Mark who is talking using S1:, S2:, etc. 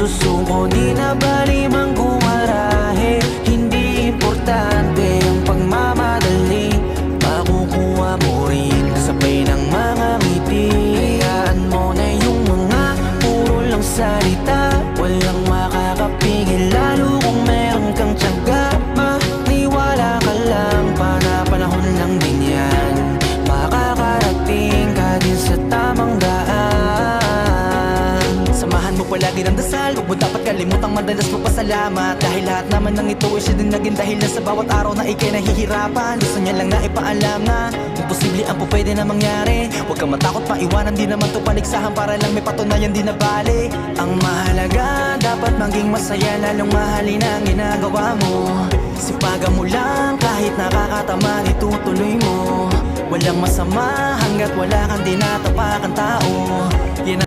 S1: susuko. Di na bali mang gumarahe, hindi importante ang pagmamadali. Makukuha mo rin kasabay ng mga ngiti. Hayaan mo na yung mga puro lang salita, walang makakapigil lalo kung meron kang tiyaga. Maniwala ka lang, panahon lang din yan. Makakarating ka din sa tamang daan. Samahan mo palagi ng dasal, huwag mo dapat kalimutang madalas magpasalamat. Dahil lahat naman ng ito ay siya din naging dahilan sa bawat araw na ikay nahihirapan. Gusto niya lang na ipaalam na imposible ang pwede na mangyari. Huwag kang matakot paiwanan, di naman to paligsahan para lang may patunayan, di na bali. Ang mahalaga, dapat maging masaya, lalong mahalin ang ginagawa mo. Sipagan mo lang kahit nakakatamad, itutuloy mo. Walang masama hanggat wala kang dinatapakan tao. Yan